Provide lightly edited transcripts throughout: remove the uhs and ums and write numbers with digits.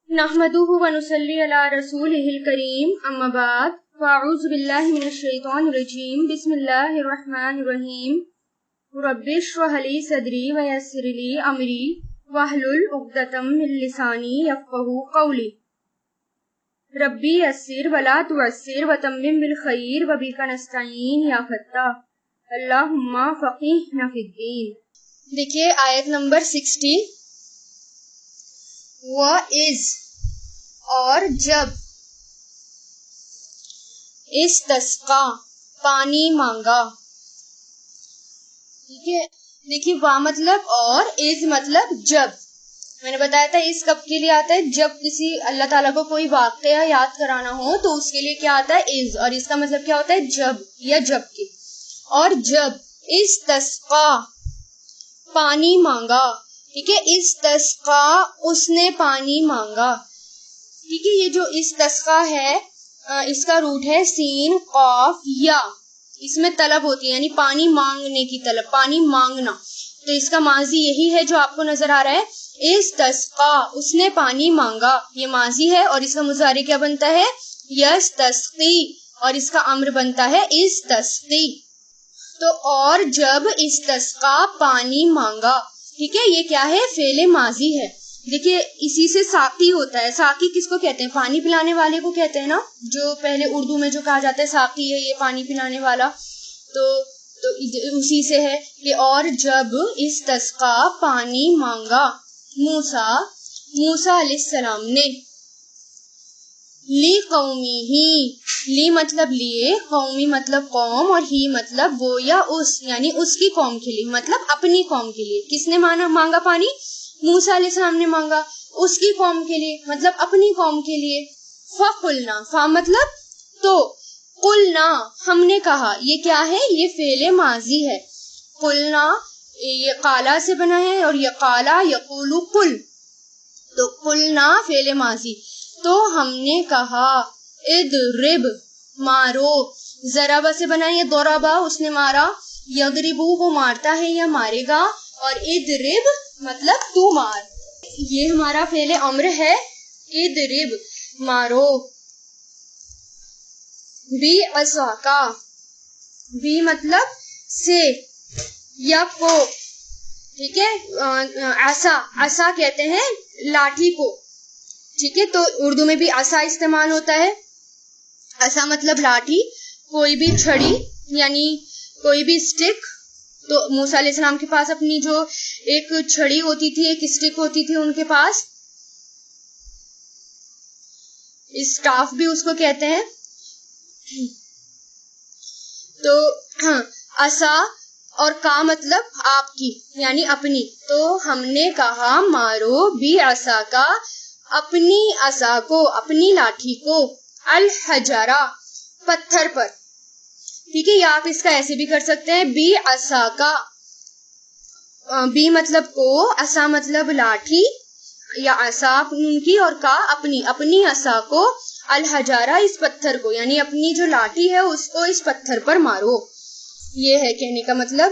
نحمدہ ونصلی علی رسولہ الکریم اما بعد فاعوذ باللہ من الشیطان الرجیم بسم اللہ الرحمن الرحیم رب اشرح لی صدری ویسر لی امری واحلل عقدۃ من لسانی یفقہوا قولی ربی یسر ولا تعسر وتمم بالخیر وبک نستعین یا فتاح اللہم فقہنا فی الدین۔ دیکھیے آیت نمبر 60 وَإِذْ اور جب، استسقا پانی مانگا، ٹھیک ہے۔ دیکھیے وا مطلب اور، از مطلب جب۔ میں نے بتایا تھا اس کب کے لیے آتا ہے، جب کسی اللہ تعالیٰ کو کوئی واقعہ یاد کرانا ہو تو اس کے لیے کیا آتا ہے، از، اور اس کا مطلب کیا ہوتا ہے، جب یا جب کے۔ اور جب استسقا پانی مانگا، ٹھیک ہے، استسقا اس نے پانی مانگا، ٹھیک ہے۔ یہ جو استسقا ہے اس کا روٹ ہے سین قاف یا، اس میں طلب ہوتی ہے یعنی پانی مانگنے کی طلب، پانی مانگنا، تو اس کا ماضی یہی ہے جو آپ کو نظر آ رہا ہے، استسقا اس نے پانی مانگا، یہ ماضی ہے، اور اس کا مضارع کیا بنتا ہے، یستسقی، اور اس کا امر بنتا ہے استسقی۔ تو اور جب استسقا پانی مانگا، ٹھیک ہے، یہ کیا ہے، فعل ماضی ہے۔ دیکھیے اسی سے ساقی ہوتا ہے، ساقی کس کو کہتے ہیں، پانی پلانے والے کو کہتے ہیں نا، جو پہلے اردو میں جو کہا جاتا ہے ساقی ہے یہ پانی پلانے والا، تو اسی سے ہے کہ اور جب استسقا پانی مانگا موسیٰ علیہ السلام نے، لی قومی ہی، لی مطلب لیے، قومی مطلب قوم، اور ہی مطلب وہ یا اس، یعنی اس کی قوم کے لیے، مطلب اپنی قوم کے لیے۔ کس نے مانگا پانی، موسیٰ علیہ السلام نے مانگا، اس کی قوم کے لیے مطلب اپنی قوم کے لیے۔ فَقُلْنَا، فا مطلب تو، قلنا ہم نے کہا، یہ کیا ہے، یہ فعل ماضی ہے۔ قلنا یہ قالا سے بنا ہے، اور یہ قالا یقولو قل، تو قلنا فعل ماضی، تو ہم نے کہا، اضرب مارو، ضربا سے بنا ہے، ضربا اس نے مارا، یضربو وہ مارتا ہے یا مارے گا، اور اضرب مطلب تو مار، یہ ہمارا فعل امر ہے، اضرب مارو، بی عصاکا، بی مطلب سے یا کو، ٹھیک ہے، عصا کہتے ہیں لاٹھی کو، ٹھیک ہے، تو اردو میں بھی عصا استعمال ہوتا ہے، عصا مطلب لاٹھی، کوئی بھی چھڑی یعنی کوئی بھی اسٹک، تو موسیٰ علیہ السلام کے پاس اپنی جو ایک چھڑی ہوتی تھی، ایک اسٹک ہوتی تھی ان کے پاس، اسٹاف بھی اس کو کہتے ہیں، تو عصا اور کا مطلب آپ کی یعنی اپنی، تو ہم نے کہا مارو بھی عصا کا، اپنی عصا کو، اپنی لاٹھی کو، الحجرہ پتھر پر، ٹھیک ہے، یا آپ اس کا ایسے بھی کر سکتے ہیں، بی عصا کا، بی مطلب کو، عصا مطلب لاٹھی یا عصا ان کی، اور کا اپنی عصا کو، الحجارہ اس پتھر کو، یعنی اپنی جو لاٹھی ہے اس کو اس پتھر پر مارو، یہ ہے کہنے کا مطلب۔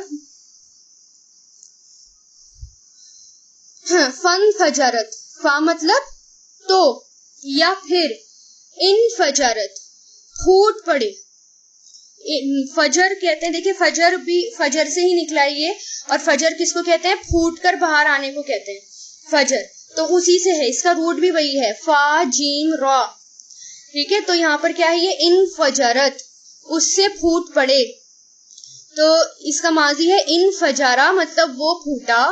فانفجرت، فا مطلب تو یا پھر، انفجرت پھوٹ پڑے، فجر کہتے ہیں، دیکھیں فجر بھی فجر سے ہی نکلا ہے یہ، اور فجر کس کو کہتے ہیں، پھوٹ کر باہر آنے کو کہتے ہیں فجر، تو اسی سے ہے، اس کا روٹ بھی وہی ہے، فا جیم را، ٹھیک ہے، تو یہاں پر کیا ہے، یہ انفجرت اس سے پھوٹ پڑے، تو اس کا ماضی ہے انفجارا مطلب وہ پھوٹا،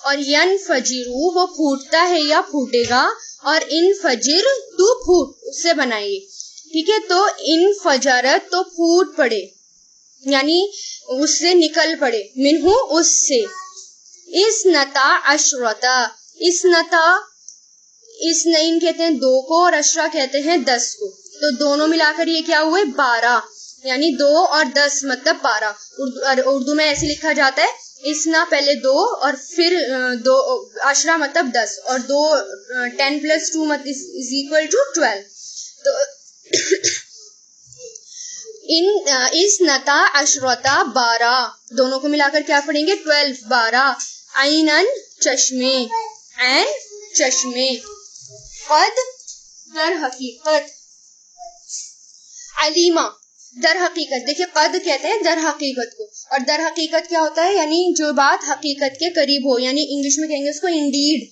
اور ینفجرو وہ پھوٹتا ہے یا پھوٹے گا، اور انفجر تو پھوٹ اس سے بنائیے، ٹھیک ہے، تو انفجرت تو پھوٹ پڑے یعنی اس سے نکل پڑے، منہو اس سے، اسنتا عشرتا، اسنتا اسنین کہتے ہیں دو کو، اور عشرہ کہتے ہیں 10 کو، تو دونوں ملا کر یہ کیا ہوئے 12، یعنی 2 اور 10 مطلب 12، اردو میں ایسے لکھا جاتا ہے، اسنا پہلے 2 اور پھر 2 عشرہ مطلب 10، اور 2 10 + 2 = 12، تو اسنتا عشرتا 12، دونوں کو ملا کر کیا پڑھیں گے 12 12، عینن چشمے، عین چشمے، قد در حقیقت. علیما در حقیقت, دیکھیں قد کہتے ہیں در حقیقت کو, اور در حقیقت کیا ہوتا ہے, یعنی جو بات حقیقت کے قریب ہو, یعنی انگلش میں کہیں گے اس کو انڈیڈ,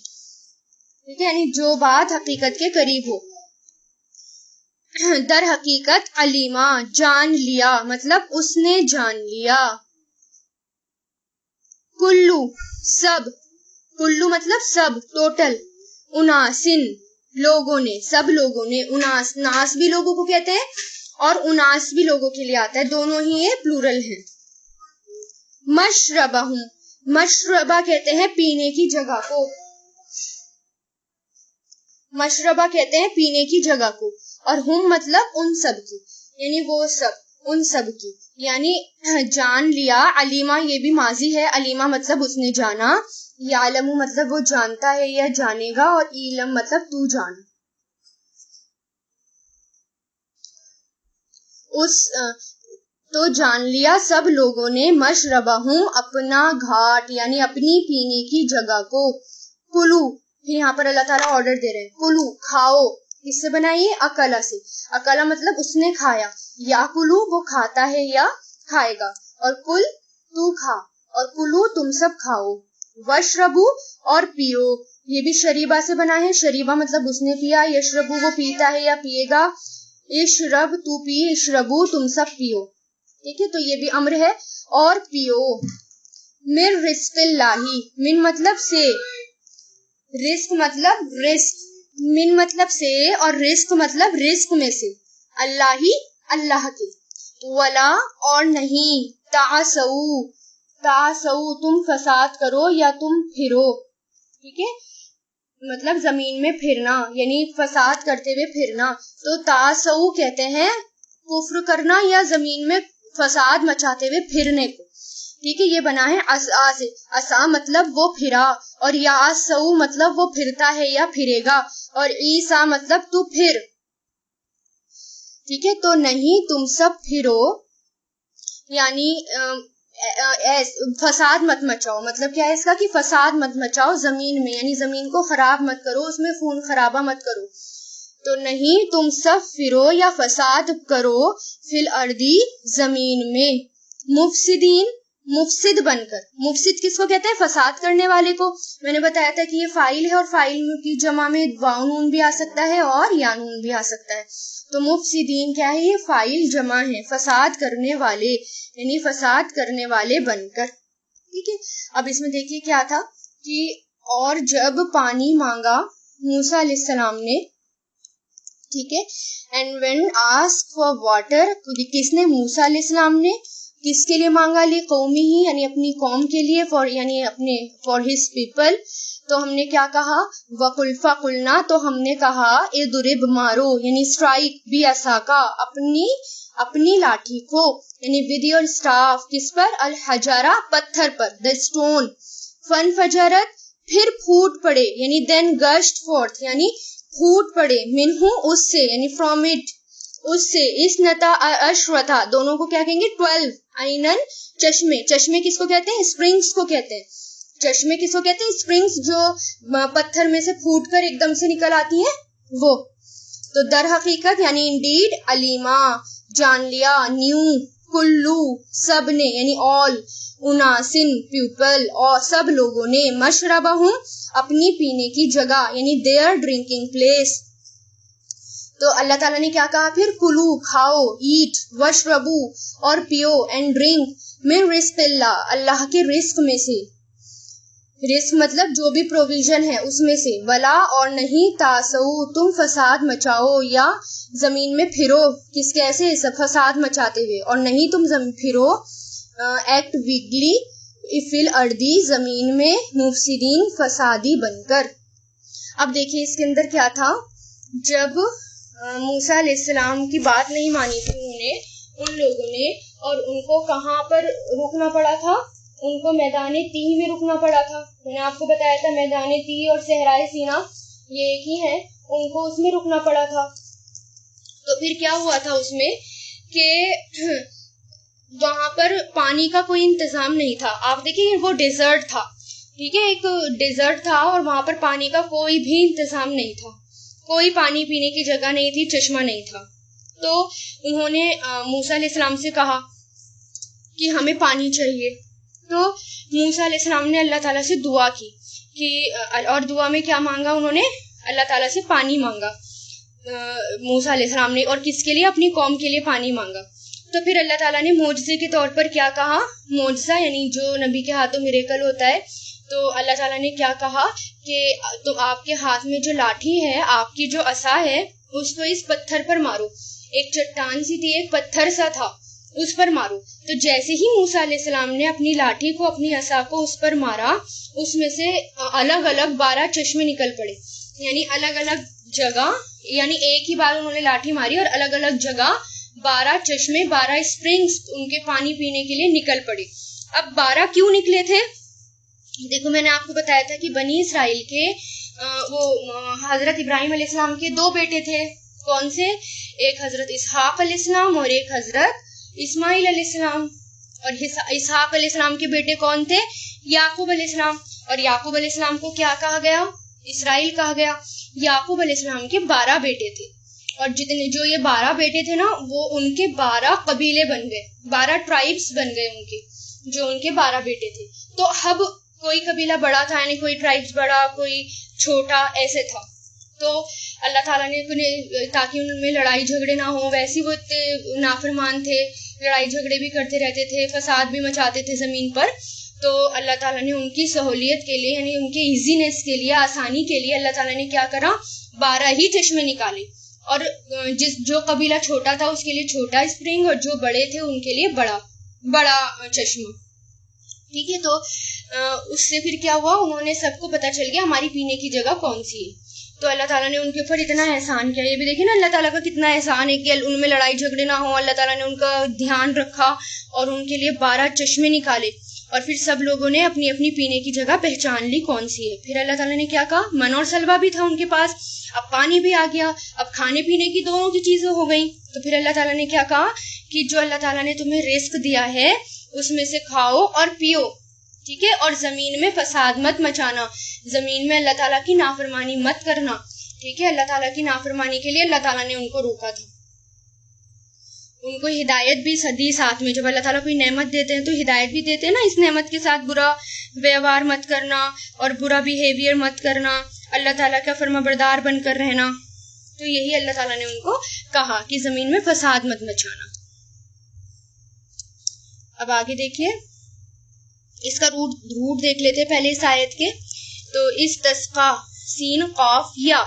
ٹھیک ہے, یعنی جو بات حقیقت کے قریب ہو. در حقیقت علیما جان لیا, مطلب اس نے جان لیا. کلو سب, کلو مطلب سب, ٹوٹل. اناسن لوگوں نے, سب لوگوں نے. اناس, ناس بھی لوگوں کو کہتے ہیں اور اناس بھی لوگوں کے لیے آتا ہے, دونوں ہی یہ پلورل ہیں. مشربہم, مشربہ کہتے ہیں پینے کی جگہ کو, مشربہ کہتے ہیں پینے کی جگہ کو, اور ہم مطلب ان سب کی, یعنی وہ سب, ان سب کی, یعنی جان لیا. علیما یہ بھی ماضی ہے, علیما مطلب اس نے جانا, یعلم مطلب وہ جانتا ہے یا جانے گا, اور علم مطلب تو جان. اس تو جان لیا سب لوگوں نے, مشربہم اپنا گھاٹ یعنی اپنی پینے کی جگہ کو. کلو, پھر یہاں پر اللہ تعالیٰ آرڈر دے رہے ہیں, کلو کھاؤ, کس سے بنائیے, اکلا سے. اکلا مطلب اس نے کھایا, یا کلو وہ کھاتا ہے یا کھائے گا, اور کل تو کھا, اور کلو تم سب کھاؤ. وشربو اور پیو, یہ بھی شریبہ سے بنا ہے, شریبہ مطلب اس نے پیا, یشربو وہ پیتا ہے یا پیے گا, اشرب تو پی, اشربو تم سب پیو, ٹھیک ہے, تو یہ بھی امر ہے, اور پیو. من رزق اللہ, من مطلب سے, رزق مطلب رزق, من مطلب سے اور رزق مطلب رزق میں سے, اللہ ہی اللہ کے. ولا اور نہیں, تعسو, تعسو تم فساد کرو یا تم پھرو, ٹھیک ہے, مطلب زمین میں پھرنا یعنی فساد کرتے ہوئے پھرنا. تو تعسو کہتے ہیں کفر کرنا یا زمین میں فساد مچاتے ہوئے پھرنے کو, ٹھیک ہے. یہ بنا ہے اسا سے, اسا مطلب وہ پھرا, اور یاسو مطلب وہ پھرتا ہے یا پھرے گا, اور عیسا مطلب تو پھر, ٹھیک ہے. تو نہیں تم سب پھرو, یعنی فساد مت مچاؤ, مطلب کیا ہے اس کا کہ فساد مت مچاؤ زمین میں, یعنی زمین کو خراب مت کرو, اس میں خون خرابہ مت کرو. تو نہیں تم سب پھرو یا فساد کرو, فی الارضی زمین میں, مفسدین مفسد بن کر. مفسد کس کو کہتے ہیں, فساد کرنے والے کو. میں نے بتایا تھا کہ یہ فاعل ہے, اور فاعل کی جمع میں واو نون بھی آ سکتا ہے اور یا نون بھی آ سکتا ہے. تو مفسدین کیا ہے, یہ فاعل جمع ہے, فساد کرنے والے, یعنی فساد کرنے والے بن کر, ٹھیک ہے. اب اس میں دیکھیے کیا تھا کہ اور جب پانی مانگا موسیٰ علیہ السلام نے, ٹھیک ہے, and when ask for water, کس نے, موسیٰ علیہ السلام نے. کس کے لیے مانگا, لی قومی ہی یعنی اپنی قوم کے لیے, فار یعنی اپنے فار ہز پیپل. تو ہم نے کیا کہا, وَقُلْ فَقُلْنَا تو ہم نے کہا, اضرب مارو یعنی اسٹرائک, بِعَصَاکَ اپنی لاٹھی کو, یعنی ود یور اسٹاف, کس پر, الحجارہ پتھر پر, the stone. فَانْفَجَرَتْ پھر پھوٹ پڑے, یعنی then gushed forth یعنی پھوٹ پڑے, منہو اس سے یعنی from it اس سے, اسنتا عشرتا دونوں کو کیا کہیں گے, 12, عینن چشمے. چشمے کس کو کہتے ہیں, اسپرنگس کو کہتے ہیں. چشمے کس کو کہتے ہیں, اسپرنگس جو پتھر میں سے پھوٹ کر ایک دم سے نکل آتی ہیں وہ. تو در حقیقت یعنی انڈیڈ, علیما جان لیا, نیو کلو سب نے یعنی آل, اناسن پیپل اور سب لوگوں نے, مشربہم اپنی پینے کی جگہ یعنی دیئر ڈرنکنگ پلیس. تو اللہ تعالیٰ نے کیا کہا پھر, کلو کھاؤ, ایٹ, وشربو اور پیو, اینڈ ڈرنک, من رزق اللہ اللہ کے رزق میں سے. رزق مطلب جو بھی پروویژن ہے اس میں سے. ولا اور نہیں, تاسو تم فساد مچاؤ یا زمین میں پھرو, کس کیسے, سب فساد مچاتے ہوئے, اور نہیں تم پھرو ایکٹ ویگلی فی الارضی زمین میں, مفسدین فسادی بن کر. اب دیکھیے اس کے اندر کیا تھا, جب موسیٰ علیہ السلام کی بات نہیں مانی تھی ان لوگوں نے, اور ان کو کہاں پر رکنا پڑا تھا, ان کو میدان تیہ میں رکنا پڑا تھا. میں نے آپ کو بتایا تھا میدان تیہ اور صحرائے سینا یہ ایک ہی ہیں, ان کو اس میں رکنا پڑا تھا. تو پھر کیا ہوا تھا اس میں کہ وہاں پر پانی کا کوئی انتظام نہیں تھا. آپ دیکھیں وہ ڈیزرٹ تھا, ٹھیک ہے, ایک ڈیزرٹ تھا, اور وہاں پر پانی کا کوئی بھی انتظام نہیں تھا, کوئی پانی پینے کی جگہ نہیں تھی، چشمہ نہیں تھا. تو انہوں نے موسیٰ علیہ السلام سے کہا کہ ہمیں پانی چاہیے. تو موسیٰ علیہ السلام نے اللہ تعالیٰ سے دعا کی کہ، اور دعا میں کیا مانگا انہوں نے؟ اللہ تعالیٰ سے پانی مانگا موسیٰ علیہ السلام نے. اور کس کے لیے؟ اپنی قوم کے لیے پانی مانگا. تو پھر اللہ تعالیٰ نے معجزے کے طور پر کیا کہا؟ معجزہ یعنی جو نبی کے ہاتھوں میریکل ہوتا ہے، تو اللہ تعالیٰ نے کیا کہا کہ تو آپ کے ہاتھ میں جو لاٹھی ہے، آپ کی جو عصا ہے، اس کو اس پتھر پر مارو. ایک چٹان سی تھی، ایک پتھر سا تھا، اس پر مارو. تو جیسے ہی موسیٰ علیہ السلام نے اپنی لاٹھی کو، اپنی عصا کو اس پر مارا، اس میں سے الگ الگ 12 چشمے نکل پڑے. یعنی الگ الگ جگہ، یعنی ایک ہی بار انہوں نے لاٹھی ماری اور الگ الگ جگہ 12 چشمے، 12 اسپرنگز ان کے پانی پینے کے لیے نکل پڑے. اب 12 کیوں نکلے تھے؟ دیکھو میں نے آپ کو بتایا تھا کہ بنی اسرائیل کے وہ حضرت ابراہیم علیہ السلام کے 2 بیٹے تھے. کون سے؟ ایک حضرت اسحاق علیہ السلام اور ایک حضرت اسماعیل علیہ السلام. اور اسحاق علیہ السلام کے بیٹے کون تھے؟ یعقوب علیہ السلام. اور یعقوب علیہ السلام کو کیا کہا گیا؟ اسرائیل کہا گیا. یعقوب علیہ السلام کے 12 بیٹے تھے، اور جتنے جو یہ 12 بیٹے تھے نا، وہ ان کے 12 قبیلے بن گئے، 12 ٹرائبس بن گئے ان کے، جو ان کے 12 بیٹے تھے. تو اب کوئی قبیلہ بڑا تھا، یعنی کوئی ٹرائبس بڑا، کوئی چھوٹا، ایسے تھا. تو اللہ تعالیٰ نے تاکہ ان میں لڑائی جھگڑے نہ ہوں، ویسے وہ اتنے نافرمان تھے، لڑائی جھگڑے بھی کرتے رہتے تھے، فساد بھی مچاتے تھے زمین پر. تو اللہ تعالیٰ نے ان کی سہولیت کے لیے، یعنی ان کے ایزینس کے لیے، آسانی کے لیے، اللہ تعالیٰ نے کیا کرا؟ 12 ہی چشمے نکالے. اور جو قبیلہ چھوٹا تھا اس کے لیے چھوٹا اسپرنگ، اور جو بڑے تھے ان کے لیے بڑا چشمہ. ٹھیک ہے. تو اس سے پھر کیا ہوا؟ انہوں نے سب کو پتہ چل گیا ہماری پینے کی جگہ کون سی ہے. تو اللہ تعالیٰ نے ان کے اوپر اتنا احسان کیا. یہ بھی دیکھیں نا اللہ تعالیٰ کا کتنا احسان ہے کہ ان میں لڑائی جھگڑے نہ ہوں. اللہ تعالیٰ نے ان کا دھیان رکھا اور ان کے لیے 12 چشمے نکالے. اور پھر سب لوگوں نے اپنی اپنی پینے کی جگہ پہچان لی کون سی ہے. پھر اللہ تعالیٰ نے کیا کہا؟ من اور سلوا بھی تھا ان کے پاس، اب پانی بھی آ گیا، اب کھانے پینے کی دونوں کی چیزیں ہو گئیں. تو پھر اللہ تعالیٰ نے کیا کہا کہ جو اللہ تعالیٰ نے تمہیں رزق دیا ہے اس میں سے کھاؤ اور پیو. ٹھیک ہے. اور زمین میں فساد مت مچانا، زمین میں اللہ تعالیٰ کی نافرمانی مت کرنا. ٹھیک ہے. اللہ تعالیٰ کی نافرمانی کے لیے اللہ تعالیٰ نے ان کو روکا تھا. ان کو ہدایت بھی دی ساتھ میں. جب اللہ تعالیٰ کوئی نعمت دیتے ہیں تو ہدایت بھی دیتے ہیں نا، اس نعمت کے ساتھ برا ویوہار مت کرنا اور برا بیہیویئر مت کرنا، اللہ تعالیٰ کا فرما بردار بن کر رہنا. تو یہی اللہ تعالیٰ نے ان کو کہا کہ زمین میں فساد مت مچانا. اب آگے دیکھیے، اس کا روٹ دیکھ لیتے پہلے اس آیت کے. تو استسقا، سین قاف یا،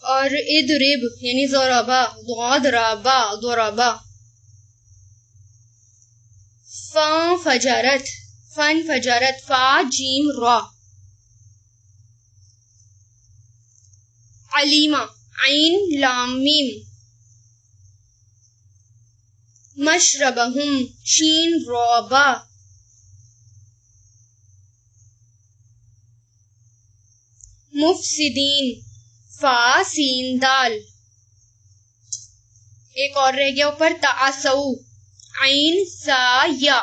اور ادرب یعنی ضربا، ضاد رابا ضربا. فجرت، فن فجرت، فا جیم را. علیمہ، عین لام میم. مشربہم، شین را با. مفسدین، فا سین دال. ایک اور رہ گیا اوپر، تعسو، عین سا یا.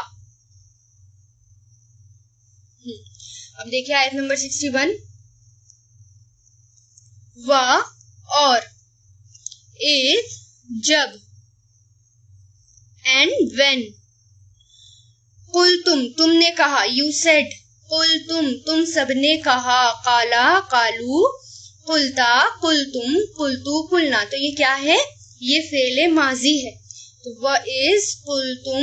اب دیکھیں آیت نمبر 61. و اور، if جب، and when. قل تم نے کہا، you said. قل تم سب نے کہا. قالا قالو. قلتا قلتم. قلتو قلنا. تو یہ کیا ہے؟ یہ فعل ماضی ہے. تو وَإِذْ قُلْتُمْ،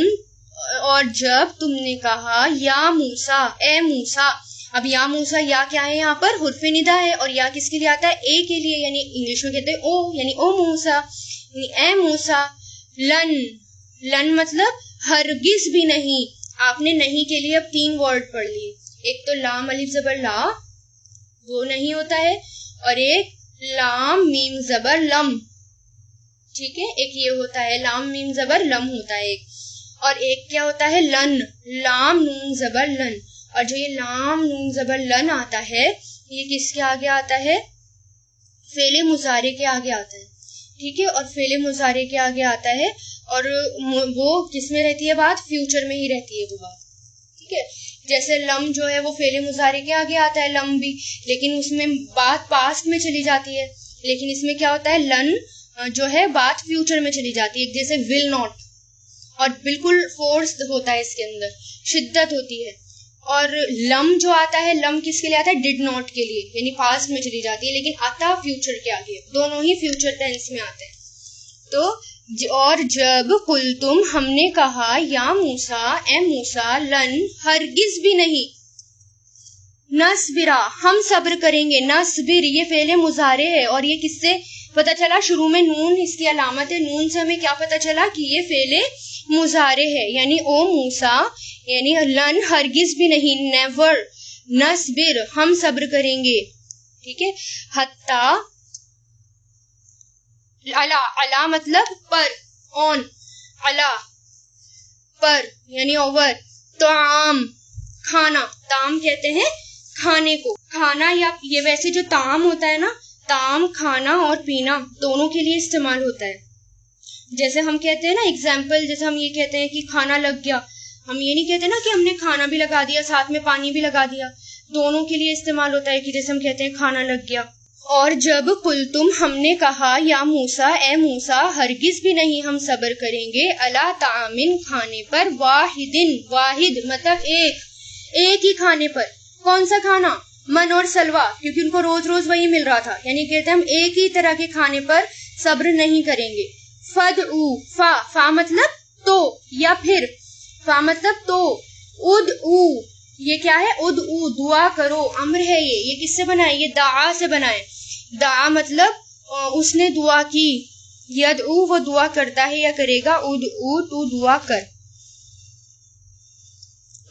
اور جب تم نے کہا، یا موسیٰ، اے موسیٰ. اب یا موسیٰ، یا کیا ہے یہاں پر؟ حرف ندا ہے. اور یا کس کے لیے آتا ہے؟ اے کے لیے، یعنی انگلش میں کہتے ہیں او، یعنی او موسیٰ، یعنی اے موسیٰ. لن مطلب ہرگز بھی نہیں. آپ نے نہیں کے لیے اب 3 ورڈ پڑھ لیے. ایک تو لام الف زبر لا، وہ نہیں ہوتا ہے، اور ایک لام میم زبر لم. ٹھیک ہے. ایک یہ ہوتا ہے لام میم زبر لم ہوتا ہے ایک. اور ایک کیا ہوتا ہے؟ لن، لام نون زبر لن. اور جو یہ لام نون زبر لن آتا ہے، یہ کس کے آگے آتا ہے؟ فعل مضارع کے آگے آتا ہے. ٹھیک ہے. اور فعل مضارع کے آگے آتا ہے، اور وہ کس میں رہتی ہے بات؟ فیوچر میں ہی رہتی ہے وہ بات. ٹھیک ہے. جیسے لم جو ہے وہ فعل مضارع کے آگے آتا ہے لم بھی, لیکن اس میں بات پاسٹ میں چلی جاتی ہے. لیکن اس میں کیا ہوتا ہے, لن جو ہے بات فیوچر میں چلی جاتی ہے, جیسے ول ناٹ, اور بالکل فورس ہوتا ہے, اس کے اندر شدت ہوتی ہے. اور لم جو آتا ہے, لم کس کے لیے آتا ہے, ڈڈ ناٹ کے لیے, یعنی پاسٹ میں چلی جاتی ہے, لیکن آتا فیوچر کے آگے, دونوں ہی فیوچر ٹینس میں آتے ہیں. تو اور جب قلتم ہم نے کہا, یا موسیٰ اے موسیٰ, لن ہرگز بھی نہیں, نصبرا ہم صبر کریں گے. نصبر یہ فعل مضارع ہے, اور یہ کس سے پتہ چلا, شروع میں نون اس کی علامت ہے, نون سے ہمیں کیا پتہ چلا کہ یہ فعل مضارع ہے, یعنی او موسیٰ, یعنی لن ہرگز بھی نہیں, نیور, نصبر ہم صبر کریں گے. ٹھیک ہے. حتی, علا مطلب پر, آن, علا پر یعنی اوور, طعام کھانا, طعام کہتے ہیں کھانے کو, کھانا, یا یہ ویسے جو طعام ہوتا ہے نا, طعام کھانا اور پینا دونوں کے لیے استعمال ہوتا ہے. جیسے ہم کہتے ہیں نا ایگزامپل, جیسے ہم یہ کہتے ہیں کہ کھانا لگ گیا, ہم یہ نہیں کہتے نا کہ ہم نے کھانا بھی لگا دیا ساتھ میں پانی بھی لگا دیا, دونوں کے لیے استعمال ہوتا ہے, کہ جیسے ہم کہتے ہیں کھانا لگ گیا. اور جب قلتم ہم نے کہا, یا موسیٰ اے موسیٰ, ہرگز بھی نہیں ہم صبر کریں گے, علی طعام کھانے پر, واحدن واحد مطلب ایک ہی کھانے پر. کون سا کھانا, من اور سلوا, کیونکہ ان کو روز روز وہی مل رہا تھا, یعنی کہتے ہیں ہم ایک ہی طرح کے کھانے پر صبر نہیں کریں گے. فدعو, فا مطلب تو یا پھر, فا مطلب تو, ادعو یہ کیا ہے, ادعو دعا کرو, امر ہے یہ کس سے بنا ہے, یہ دعا سے بنا ہے. دعا مطلب اس نے دعا کی, یدعو وہ دعا کرتا ہے یا کرے گا, ادعو تو دعا کر.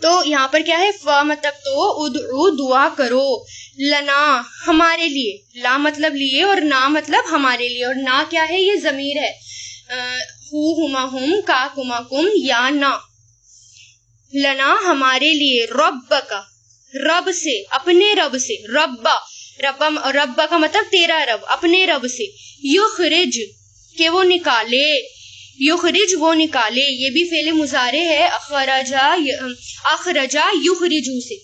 تو یہاں پر کیا ہے, فا مطلب تو, ادعو دعا کرو, لنا ہمارے لیے, لا مطلب لیے اور نا مطلب ہمارے لیے, اور نا کیا ہے, یہ ضمیر ہے, ہو ہما ہم, کا کما کم, یا نا, لنا ہمارے لیے, رب کا رب سے, اپنے رب سے, رب کا مطلب تیرا رب, اپنے رب سے, یخرج کہ وہ نکالے, یخرج وہ نکالے, یہ بھی فعل مضارع ہے, اخرجا یخرجو سے,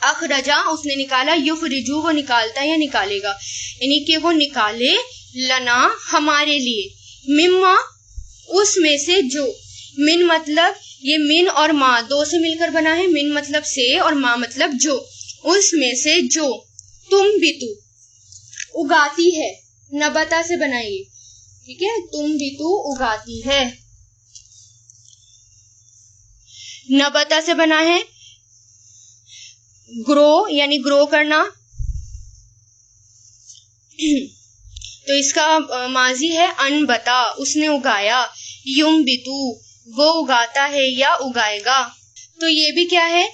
اخرجا اس نے نکالا, یخرجو وہ نکالتا ہے یا نکالے گا, یعنی کہ وہ نکالے, لنا ہمارے لیے, مما اس میں سے جو, من مطلب یہ من اور ما دو سے مل کر بنا ہے, من مطلب سے اور ما مطلب جو, اس میں سے جو, تم بھی تو اگاتی ہے, نبتا سے بنائیے, ٹھیک ہے, تم بھی تو اگاتی ہے, نبتا سے بنا ہے, گرو یعنی گرو کرنا, تو اس کا ماضی ہے انبتا, اس نے اگایا, یم بتو وہ اگاتا ہے یا اگائے گا. تو یہ بھی کیا ہے,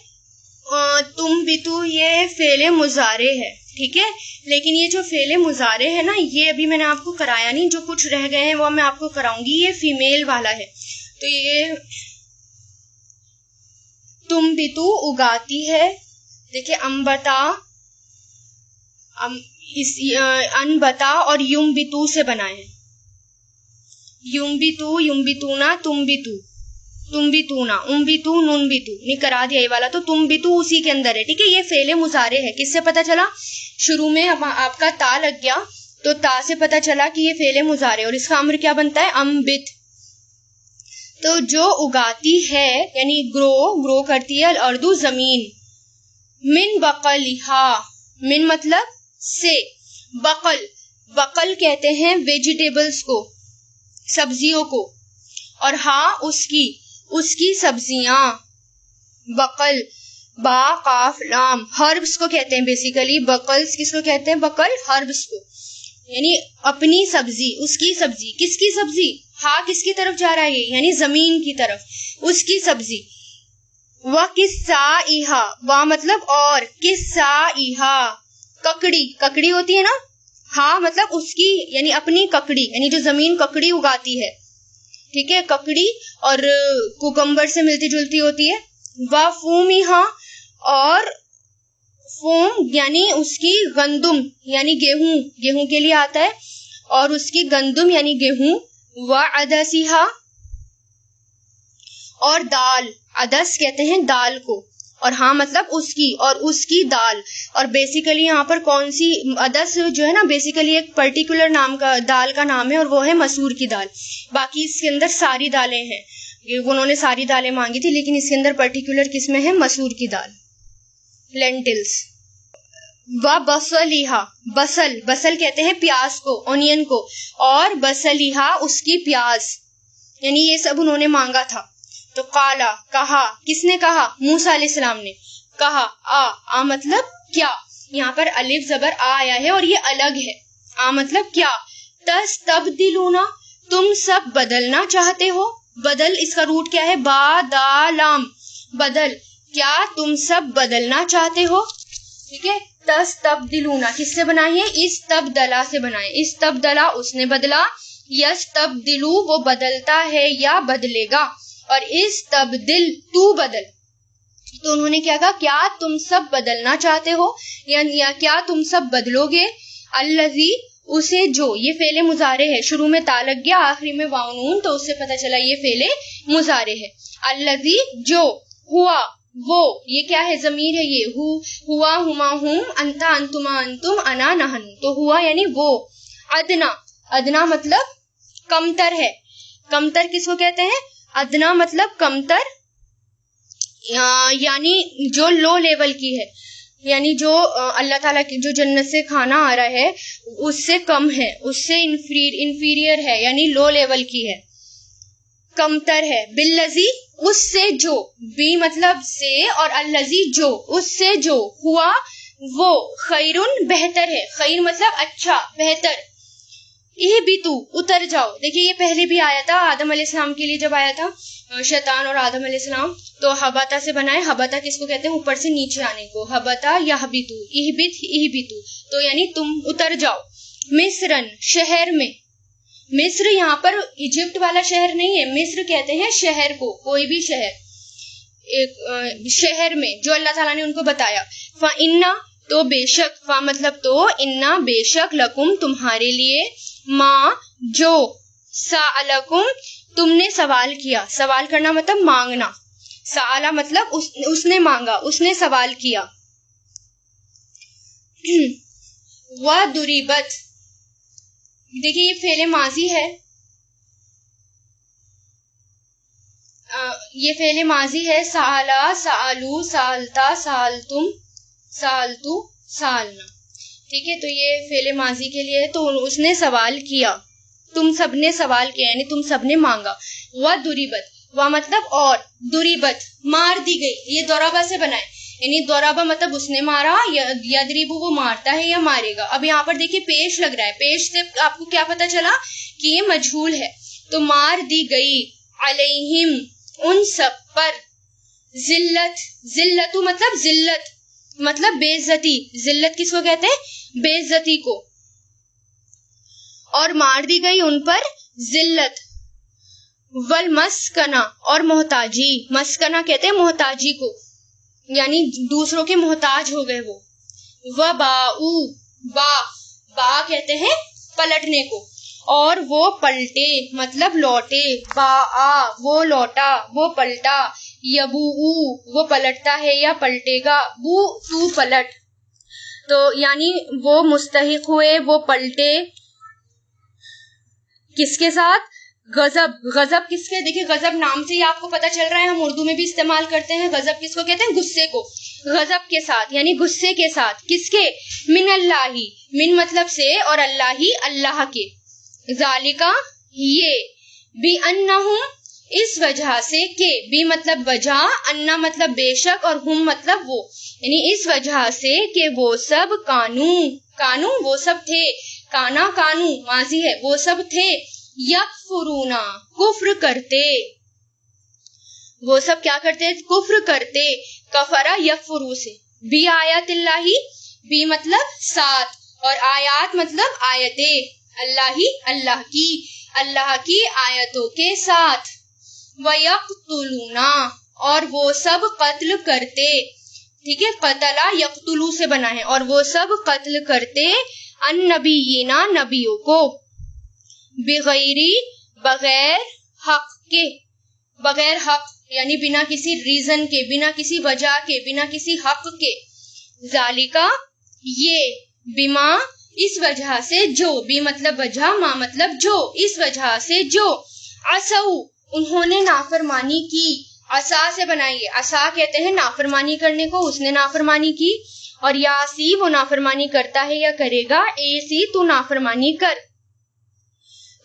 تم بتو یہ فعل مضارع ہے, ٹھیک ہے, لیکن یہ جو فعل مضارع ہے نا, یہ ابھی میں نے آپ کو کرایا نہیں, جو کچھ رہ گئے ہیں وہ میں آپ کو کراؤں گی, یہ فیمیل والا ہے. تو یہ تم بتو اگاتی ہے, دیکھیں انبتا, انبتا اور یم بتو سے بنائے, یم بتو, یم بتونا, تم بتو, تم بتونا, ام بتو, نون بتو, نہیں کرا دیا یہ والا, تو تم بتو اسی کے اندر ہے, ٹھیک ہے. یہ فعل مضارع ہے, کس سے پتا چلا, شروع میں آپ کا تا لگ گیا, تو تا سے پتا چلا کہ یہ فعل مضارع ہے, اور اس کا امر کیا بنتا ہے, انبت. تو جو اگاتی ہے یعنی گرو کرتی ہے, الاردو زمین, من بقلہا, من مطلب سے, بقل کہتے ہیں ویجیٹیبلز کو, سبزیوں کو, اور ہاں اس کی سبزیاں, بقل, با قاف لام, ہربس کو کہتے ہیں بیسیکلی, بقلز کس کو کہتے ہیں, بقل ہربس کو, یعنی اپنی سبزی, اس کی سبزی, کس کی سبزی, ہاں کس کی طرف جا رہا ہے, یعنی زمین کی طرف, اس کی سبزی. وَقِسَّائِہَا, وا مطلب اور, قِسَّائِہَا ککڑی ہوتی ہے نا, ہاں مطلب اس کی یعنی اپنی ککڑی, یعنی جو زمین ککڑی اگاتی ہے, ٹھیک ہے, ککڑی اور کوکمبر سے ملتی جلتی ہوتی ہے. وَفُومِہَا اور فوم یعنی اس کی گندم یعنی گیہوں کے لیے آتا ہے, اور اس کی گندم یعنی گیہوں. وَعَدَسِہَا اور دال، عدس کہتے ہیں دال کو، اور ہاں مطلب اس کی، اور اس کی دال. اور بیسیکلی یہاں پر کون سی عدس جو ہے نا بیسیکلی ایک پرٹیکولر نام کا دال کا نام ہے، اور وہ ہے مسور کی دال. باقی اس کے اندر ساری دالیں ہیں، انہوں نے ساری دالیں مانگی تھی، لیکن اس کے اندر پرٹیکولر کس میں ہے؟ مسور کی دال، لینٹلز. بصلیہا، بصل کہتے ہیں پیاز کو، اونین کو، اور بصلیہا اس کی پیاز، یعنی یہ سب انہوں نے مانگا تھا. تو قالا کہا، کس نے کہا؟ موسیٰ علیہ السلام نے کہا. آ مطلب کیا، یہاں پر الف زبر آ آیا ہے اور یہ الگ ہے. آ مطلب کیا. تستبدلون، تم سب بدلنا چاہتے ہو. بدل اس کا روٹ کیا ہے؟ با دا لام، بدل. کیا تم سب بدلنا چاہتے ہو؟ ٹھیک ہے. تستبدلون کس سے بنائی ہے؟ استبدلا سے بنائے. استبدلا اس نے بدلا، یستبدلو وہ بدلتا ہے یا بدلے گا، اور استبدل تو بدل. تو انہوں نے کیا کہا؟ کیا تم سب بدلنا چاہتے ہو، یا کیا تم سب بدلو گے. الذی اسے جو، یہ فعل مضارع ہے، شروع میں تا لگ گیا آخری میں واو نون، تو اس سے پتہ چلا یہ فعل مضارع ہے. الذی جو، ہوا وہ، یہ کیا ہے؟ ضمیر ہے یہ. ہوا ہما ہم، انتا انتما انتم، انا نحن. تو ہوا یعنی وہ. ادنا، ادنا مطلب کمتر ہے. کمتر کس کو کہتے ہیں؟ ادنا مطلب کمتر، یعنی جو لو لیول کی ہے، یعنی جو اللہ تعالیٰ کی جو جنت سے کھانا آ رہا ہے اس سے کم ہے، اس سے انفیریئر ہے، یعنی لو لیول کی ہے، کمتر ہے. باللذی اس سے جو، بی مطلب سے، اور الذی جو اس سے جو، ہوا وہ، خیرن بہتر ہے. خیر مطلب اچھا، بہتر. اہبتو اتر جاؤ. دیکھیے یہ پہلے بھی آیا تھا آدم علیہ السلام کے لیے، جب آیا تھا شیطان اور آدم علیہ السلام، تو ہبتا سے بنائے. ہبتا کس کو کہتے ہیں؟ اوپر سے نیچے آنے کو. ہبتا یہبتو، اہبت اہبتو، تو یعنی تم اتر جاؤ. مصرن شہر میں. مصر یہاں پر ایجپٹ والا شہر نہیں ہے، مصر کہتے ہیں شہر کو، کوئی بھی شہر، ایک شہر میں جو اللہ تعالیٰ نے ان کو بتایا. فَإِنَّا تو بے شک، فا مطلب تو، انا بے شک، لکم تمہارے لیے، ما جو، سألکم تم نے سوال کیا. سوال کرنا مطلب مانگنا. سألا مطلب اس نے مانگا، اس نے سوال کیا. وَضُرِبَتْ دیکھیے یہ فعل ماضی ہے، یہ فعل ماضی ہے. سألا، سألو، سألتا، سألتم، سألتو، سألنا. ٹھیک ہے، تو یہ فعل ماضی کے لیے ہے. تو اس نے سوال کیا، تم سب نے سوال کیا، یعنی تم سب نے مانگا. وَضُرِبَتْ و مطلب اور، دُرِبَتْ مار دی گئی. یہ دورابا سے بنائے، یعنی دورابا مطلب اس نے مارا، یدریبو وہ مارتا ہے یا مارے گا. اب یہاں پر دیکھیے پیش لگ رہا ہے، پیش سے آپ کو کیا پتا چلا کہ یہ مجہول ہے. تو مار دی گئی، علیہم ان سب پر، ذلت، ذلت مطلب ذلت مطلب بے عزتی. ذلت کس کو کہتے ہیں؟ بے عزتی کو. اور مار دی گئی ان پر ذلت. والمسکنہ اور محتاجی. مسکنہ کہتے ہیں محتاجی کو، یعنی دوسروں کے محتاج ہو گئے وہ. وباؤ با کہتے ہیں پلٹنے کو، اور وہ پلٹے مطلب لوٹے. باآ وہ لوٹا، وہ پلٹا. یبوؤ وہ پلٹتا ہے یا پلٹے گا. بو تو پلٹ، تو یعنی وہ مستحق ہوئے، وہ پلٹے. کس کے ساتھ؟ غضب. غضب کس کے؟ دیکھیں غضب نام سے ہی آپ کو پتا چل رہا ہے، ہم اردو میں بھی استعمال کرتے ہیں. غضب کس کو کہتے ہیں؟ غصے کو. غضب کے ساتھ یعنی غصے کے ساتھ. کس کے؟ من اللہ، من مطلب سے، اور اللہ ہی اللہ کے. ذالکا یہ، بی انہم اس وجہ سے کہ، بی مطلب وجہ، انا مطلب بے شک، اور ہم مطلب وہ، یعنی اس وجہ سے کہ وہ سب کانو وہ سب تھے. کانا کانو ماضی ہے، وہ سب تھے. یکفرونا کفر کرتے، وہ سب کیا کرتے؟ کفر کرتے. کفرا یکفرو سے. بی آیات اللہ، بی مطلب ساتھ، اور آیات مطلب آیتیں، اللہ ہی اللہ کی، اللہ کی آیتوں کے ساتھ. وَيَقْتُلُونَ اور وہ سب قتل کرتے. ٹھیک ہے، قتلا یقتلو سے بنا ہے. اور وہ سب قتل کرتے النبیین نبیوں کو، بغیر حق کے. بغیر حق یعنی بنا کسی ریزن کے، بنا کسی وجہ کے، بنا کسی حق کے. ذالکا یہ، بما اس وجہ سے جو، بی مطلب وجہ، ما مطلب جو، اس وجہ سے جو، عصوا انہوں نے نافرمانی کی. عصا سے بنائیے، عصا کہتے ہیں نافرمانی کرنے کو، اس نے نافرمانی کی. اور یاسی وہ نافرمانی کرتا ہے یا کرے گا، ایسی تو نافرمانی کر.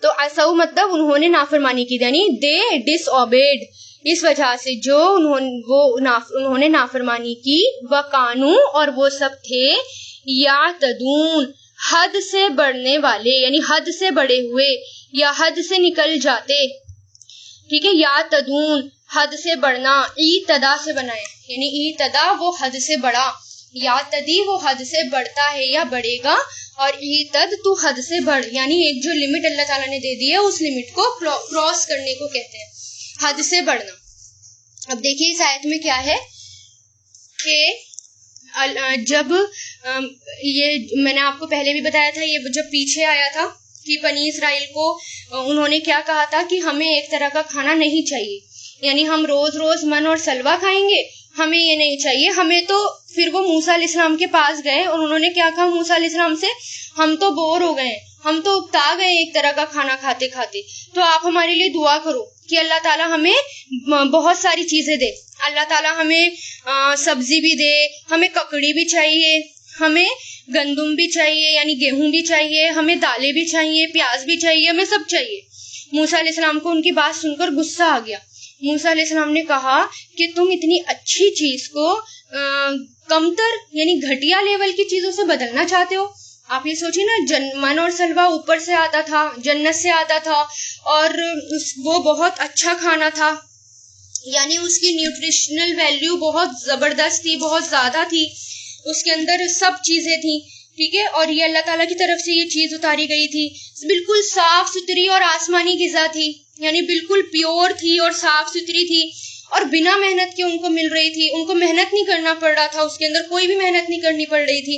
تو عصوا مطلب انہوں نے نافرمانی کی، یعنی دے ڈس اوبیڈ، اس وجہ سے جو انہوں نے نافرمانی کی. وقانو اور وہ سب تھے، یعتدون حد سے بڑھنے والے، یعنی حد سے بڑھے ہوئے یا حد سے نکل جاتے. ٹھیک ہے، یعتدون حد سے بڑھنا، ایتدا سے بنائے، یعنی ایتدا وہ حد سے بڑھا، یعتدی وہ حد سے بڑھتا ہے یا بڑھے گا، اور ایتد تو حد سے بڑھ، یعنی ایک جو لمٹ اللہ تعالیٰ نے دے دی ہے اس لمٹ کو کراس کرنے کو کہتے ہیں، حد سے بڑھنا. اب دیکھیے اس آیت میں کیا ہے کہ جب یہ میں نے آپ کو پہلے بھی بتایا تھا، یہ جب پیچھے آیا تھا کہ بنی اسرائیل کو انہوں نے کیا کہا تھا کہ ہمیں ایک طرح کا کھانا نہیں چاہیے، یعنی ہم روز روز من اور سلوا کھائیں گے، ہمیں یہ نہیں چاہیے ہمیں. تو پھر وہ موسیٰ علیہ السلام کے پاس گئے اور انہوں نے کیا کہا موسیٰ علیہ السلام سے، ہم تو بور ہو گئے، ہم تو اکتا گئے ایک طرح کا کھانا کھاتے کھاتے، تو آپ ہمارے لیے دعا کرو کہ اللہ تعالیٰ ہمیں بہت ساری چیزیں دے، اللہ تعالیٰ ہمیں سبزی بھی دے، ہمیں ککڑی بھی چاہیے، ہمیں گندم بھی چاہیے یعنی گیہوں بھی چاہیے، ہمیں دالیں بھی چاہیے، پیاز بھی چاہیے، ہمیں سب چاہیے. موسیٰ علیہ السلام کو ان کی بات سن کر غصہ آ گیا. موسیٰ علیہ السلام نے کہا کہ تم اتنی اچھی چیز کو کمتر یعنی گھٹیا لیول کی چیزوں سے بدلنا چاہتے ہو. آپ یہ سوچیں نا، من اور سلوا اوپر سے آتا تھا، جنت سے آتا تھا، اور وہ بہت اچھا کھانا تھا، یعنی اس کی نیوٹریشنل ویلیو بہت زبردست تھی، بہت زیادہ تھی، اس کے اندر سب چیزیں تھیں. ٹھیک ہے، اور یہ اللہ تعالیٰ کی طرف سے یہ چیز اتاری گئی تھی، بالکل صاف ستھری اور آسمانی غذا تھی، یعنی بالکل پیور تھی اور صاف ستھری تھی، اور بنا محنت کے ان کو مل رہی تھی، ان کو محنت نہیں کرنا پڑ رہا تھا، اس کے اندر کوئی بھی محنت نہیں کرنی پڑ رہی تھی،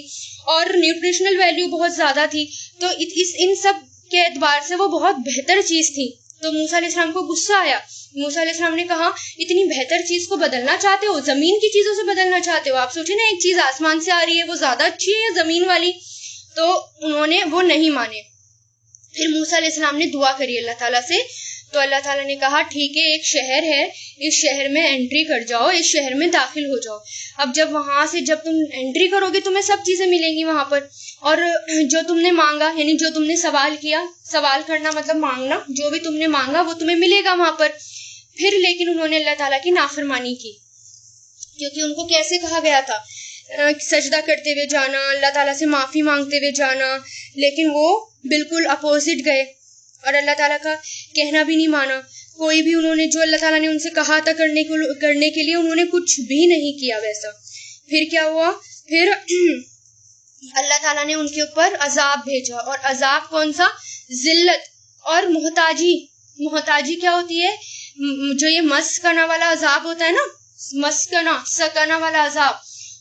اور نیوٹریشنل ویلیو بہت زیادہ تھی. تو ان سب کے اعتبار سے وہ بہت بہتر چیز تھی. تو موسیٰ علیہ السلام کو غصہ آیا. موسیٰ علیہ السلام نے کہا اتنی بہتر چیز کو بدلنا چاہتے ہو، زمین کی چیزوں سے بدلنا چاہتے ہو. آپ سوچیں نا، ایک چیز آسمان سے آ رہی ہے وہ زیادہ اچھی ہے یا زمین والی؟ تو انہوں نے وہ نہیں مانے. پھر موسیٰ علیہ السلام نے دعا کری اللہ تعالیٰ سے، تو اللہ تعالیٰ نے کہا ٹھیک ہے، ایک شہر ہے، اس شہر میں انٹری کر جاؤ، اس شہر میں داخل ہو جاؤ. اب جب وہاں سے جب تم انٹری کرو گے تمہیں سب چیزیں ملیں گی وہاں پر، اور جو تم نے مانگا یعنی جو تم نے سوال کیا، سوال کرنا مطلب مانگنا، جو بھی تم نے مانگا وہ تمہیں ملے گا وہاں پر. پھر لیکن انہوں نے اللہ تعالیٰ کی نافرمانی کی، کیونکہ ان کو کیسے کہا گیا تھا سجدہ کرتے ہوئے جانا، اللہ تعالیٰ سے معافی مانگتے ہوئے جانا، لیکن وہ بالکل اپوزٹ گئے اور اللہ تعالیٰ کا کہنا بھی نہیں مانا. کوئی بھی انہوں نے جو اللہ تعالیٰ نے ان سے کہا تھا کرنے کے لیے انہوں نے کچھ بھی نہیں کیا ویسا. پھر کیا ہوا؟ پھر اللہ تعالیٰ نے ان کے اوپر عذاب بھیجا، اور عذاب کون سا؟ ذلت اور محتاجی. محتاجی کیا ہوتی ہے؟ جو یہ مسکنا والا عذاب ہوتا ہے نا، سکنا والا عذاب،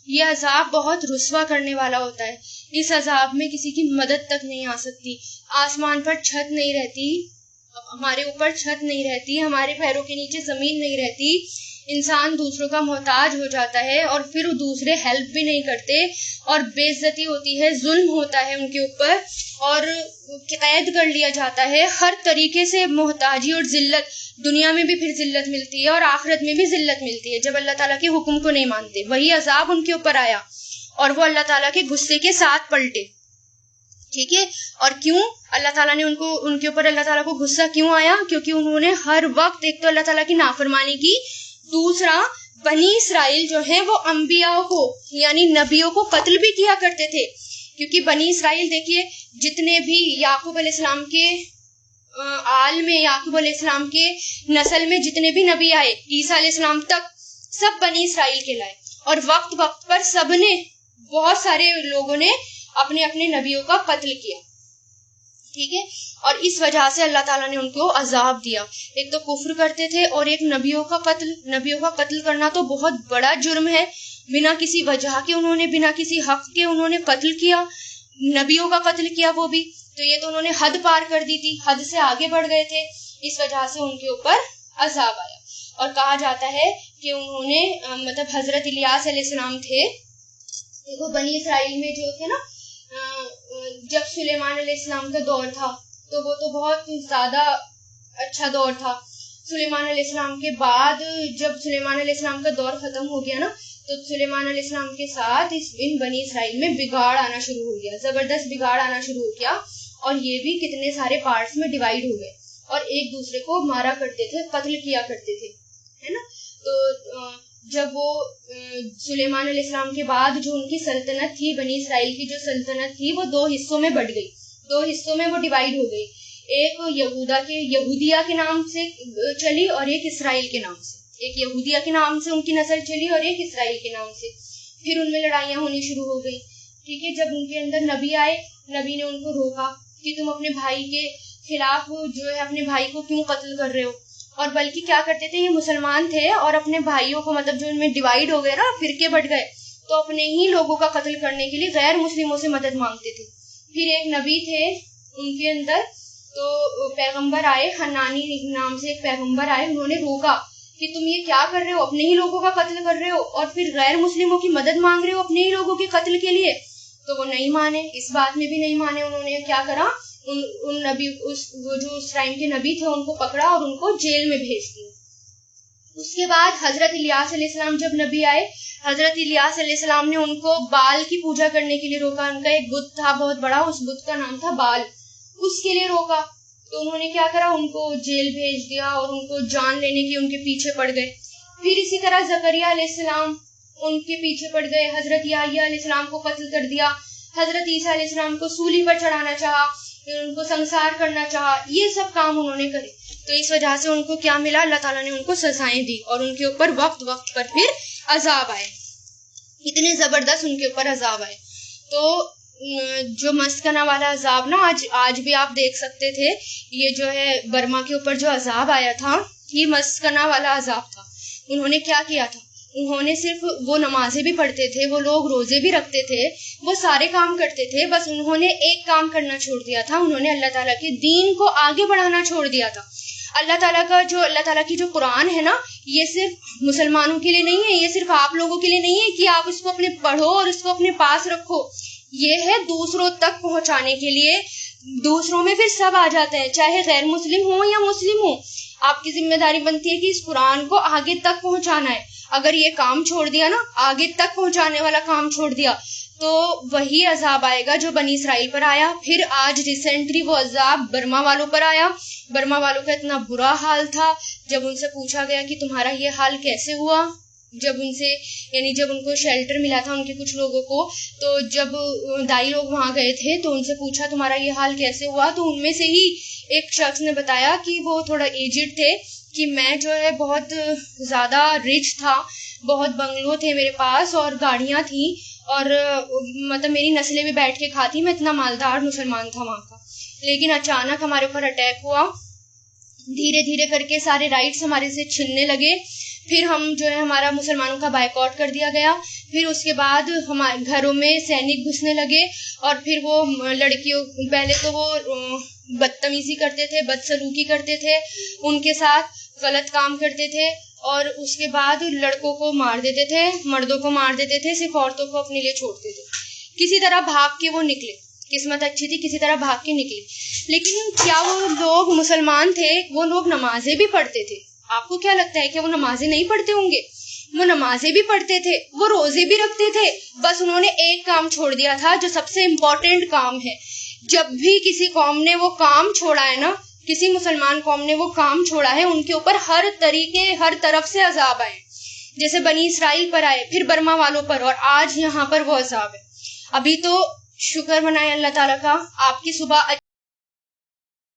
یہ عذاب بہت رسوا کرنے والا ہوتا ہے. اس عذاب میں کسی کی مدد تک نہیں آ سکتی، آسمان پر چھت نہیں رہتی، ہمارے اوپر چھت نہیں رہتی، ہمارے پیروں کے نیچے زمین نہیں رہتی، انسان دوسروں کا محتاج ہو جاتا ہے، اور پھر دوسرے ہیلپ بھی نہیں کرتے، اور بے عزتی ہوتی ہے، ظلم ہوتا ہے ان کے اوپر، اور قید کر لیا جاتا ہے. ہر طریقے سے محتاجی اور ذلت، دنیا میں بھی پھر ذلت ملتی ہے اور آخرت میں بھی ذلت ملتی ہے جب اللہ تعالیٰ کے حکم کو نہیں مانتے. وہی عذاب ان کے اوپر آیا اور وہ اللہ تعالیٰ کے غصے کے ساتھ پلٹے. ٹھیک ہے، اور کیوں اللہ تعالیٰ نے ان کے اوپر اللہ تعالیٰ کو غصہ کیوں آیا؟ کیونکہ انہوں نے ہر وقت ایک تو اللہ تعالیٰ کی نافرمانی کی، دوسرا بنی اسرائیل جو ہیں وہ انبیاء کو یعنی نبیوں کو قتل بھی کیا کرتے تھے. کیونکہ بنی اسرائیل دیکھیے، جتنے بھی یعقوب علیہ السلام کے آل میں، یعقوب علیہ السلام کے نسل میں جتنے بھی نبی آئے عیسیٰ علیہ السلام تک، سب بنی اسرائیل کے لائے، اور وقت وقت پر سب نے، بہت سارے لوگوں نے اپنے اپنے نبیوں کا قتل کیا. ٹھیک ہے، اور اس وجہ سے اللہ تعالیٰ نے ان کو عذاب دیا. ایک تو کفر کرتے تھے، اور ایک نبیوں کا قتل کرنا تو بہت بڑا جرم ہے. بنا کسی وجہ کے انہوں نے، بنا کسی حق کے انہوں نے قتل کیا، نبیوں کا قتل کیا وہ بھی. تو یہ تو انہوں نے حد پار کر دی تھی، حد سے آگے بڑھ گئے تھے، اس وجہ سے ان کے اوپر عذاب آیا. اور کہا جاتا ہے کہ انہوں نے مطلب حضرت الیاس علیہ السلام تھے، دیکھو بنی اسرائیل میں جو تھے نا، جب سلیمان علیہ السلام کا دور تھا تو وہ تو بہت زیادہ اچھا دور تھا. سلیمان علیہ السلام کے بعد جب سلیمان علیہ السلام کا دور ختم ہو گیا نا، تو سلیمان علیہ السلام کے ساتھ ان بنی اسرائیل میں بگاڑ آنا شروع ہو گیا، زبردست بگاڑ آنا شروع ہو گیا، اور یہ بھی کتنے سارے پارٹس میں ڈیوائیڈ ہو گئے اور ایک دوسرے کو مارا کرتے تھے، قتل کیا کرتے تھے، ہے نا. تو جب وہ سلیمان علیہ السلام کے بعد جو ان کی سلطنت تھی، بنی اسرائیل کی جو سلطنت تھی، وہ 2 حصوں میں بٹ گئی، 2 حصوں میں وہ ڈیوائیڈ ہو گئی. ایک یہودیہ کے نام سے چلی اور ایک اسرائیل کے نام سے. ایک یہودیہ کے نام سے ان کی نسل چلی اور ایک اسرائیل کے نام سے. پھر ان میں لڑائیاں ہونی شروع ہو گئی. ٹھیک ہے، جب ان کے اندر نبی آئے، نبی نے ان کو روکا کہ تم اپنے بھائی کے خلاف جو ہے اپنے بھائی کو کیوں قتل کر رہے ہو. اور بلکہ کیا کرتے تھے، یہ مسلمان تھے اور اپنے بھائیوں کو مطلب جو ان میں ڈیوائیڈ ہو گئے نا، فرقے بٹ گئے، تو اپنے ہی لوگوں کا قتل کرنے کے لیے غیر مسلموں سے مدد مانگتے تھے. پھر ایک نبی تھے ان کے اندر، تو پیغمبر آئے، حنانی نام سے ایک پیغمبر آئے، انہوں نے روکا کہ تم یہ کیا کر رہے ہو، اپنے ہی لوگوں کا قتل کر رہے ہو اور پھر غیر مسلموں کی مدد مانگ رہے ہو اپنے ہی لوگوں کے قتل کے لیے. تو وہ نہیں مانے، اس بات میں بھی نہیں مانے. انہوں نے کیا کرا، وہ جو اس ٹائم کے نبی تھے ان کو پکڑا اور ان کو جیل میں بھیج دیا. اس کے بعد حضرت الیاس علیہ السلام جب نبی آئے، حضرت الیاس علیہ السلام نے ان کو بال کی پوجا کرنے کے لیے روکا. ان کا ایک بت تھا بہت بڑا، اس بت کا نام تھا بال، اس کے لیے روکا. تو انہوں نے کیا کرا، ان کو جیل بھیج دیا اور ان کو جان لینے کی ان کے پیچھے پڑ گئے. پھر اسی طرح زکریا علیہ السلام ان کے پیچھے پڑ گئے، حضرت یحییٰ علیہ السلام کو قتل کر دیا، حضرت عیسیٰ علیہ السلام کو سولی پر چڑھانا چاہا، ان کو سنسار کرنا چاہا. یہ سب کام انہوں نے کرے. تو اس وجہ سے ان کو کیا ملا، اللہ تعالیٰ نے ان کو سزائیں دی اور ان کے اوپر وقت وقت پر پھر عذاب آئے. اتنے زبردست ان کے اوپر عذاب آئے. تو جو مسکنہ والا عذاب نا، آج بھی آپ دیکھ سکتے تھے، یہ جو ہے برما کے اوپر جو عذاب آیا تھا، یہ مسکنہ والا عذاب تھا. انہوں نے کیا کیا تھا، انہوں نے صرف وہ نمازیں بھی پڑھتے تھے، وہ لوگ روزے بھی رکھتے تھے، وہ سارے کام کرتے تھے، بس انہوں نے ایک کام کرنا چھوڑ دیا تھا، انہوں نے اللہ تعالیٰ کے دین کو آگے بڑھانا چھوڑ دیا تھا. اللہ تعالیٰ کی جو قرآن ہے نا، یہ صرف مسلمانوں کے لیے نہیں ہے، یہ صرف آپ لوگوں کے لیے نہیں ہے کہ آپ اس کو اپنے پڑھو اور اس کو اپنے پاس رکھو. یہ ہے دوسروں تک پہنچانے کے لیے. دوسروں میں پھر سب آ جاتے ہیں، چاہے غیر مسلم ہوں یا مسلم ہوں. آپ کی ذمہ داری بنتی ہے کہ اس قرآن کو آگے تک پہنچانا ہے. اگر یہ کام چھوڑ دیا نا، آگے تک پہنچانے والا کام چھوڑ دیا، تو وہی عذاب آئے گا جو بنی اسرائیل پر آیا. پھر آج ریسنٹلی وہ عذاب برما والوں پر آیا. برما والوں کا اتنا برا حال تھا، جب ان سے پوچھا گیا کہ تمہارا یہ حال کیسے ہوا، جب ان کو شیلٹر ملا تھا ان کے کچھ لوگوں کو، تو جب دائی لوگ وہاں گئے تھے تو ان سے پوچھا تمہارا یہ حال کیسے ہوا، تو ان میں سے ہی ایک شخص نے بتایا کہ وہ تھوڑا ایجڈ تھے، کہ میں جو ہے بہت زیادہ رچ تھا، بہت بنگلو تھے میرے پاس اور گاڑیاں تھیں، اور مطلب میری نسلیں بھی بیٹھ کے کھاتی، میں اتنا مالدار مسلمان تھا وہاں کا. لیکن اچانک ہمارے اوپر اٹیک ہوا، دھیرے دھیرے کر کے سارے رائٹس ہمارے سے چھننے لگے. پھر ہم جو ہے ہمارا مسلمانوں کا بائیکاٹ کر دیا گیا. پھر اس کے بعد ہمارے گھروں میں سینک گھسنے لگے، اور پھر وہ لڑکیوں، پہلے تو وہ بدتمیزی کرتے تھے، بدسلوکی کرتے تھے، ان کے ساتھ غلط کام کرتے تھے، اور اس کے بعد لڑکوں کو مار دیتے تھے، مردوں کو مار دیتے تھے، صرف عورتوں کو اپنے لیے چھوڑتے تھے. کسی طرح بھاگ کے وہ نکلے، قسمت اچھی تھی، کسی طرح بھاگ کے نکلے. لیکن کیا وہ لوگ مسلمان تھے؟ وہ لوگ نمازیں بھی پڑھتے تھے. آپ کو کیا لگتا ہے کہ وہ نمازیں نہیں پڑھتے ہوں گے؟ وہ نمازیں بھی پڑھتے تھے، وہ روزے بھی رکھتے تھے، بس انہوں نے ایک کام چھوڑ دیا تھا جو سب سے امپورٹنٹ کام ہے. جب بھی کسی قوم نے وہ کام چھوڑا ہے نا، کسی مسلمان قوم نے وہ کام چھوڑا ہے، ان کے اوپر ہر طریقے، ہر طرف سے عذاب آئے. جیسے بنی اسرائیل پر آئے، پھر برما والوں پر، اور آج یہاں پر وہ عذاب ہے. ابھی تو شکر منائے اللہ تعالیٰ کا، آپ کی صبح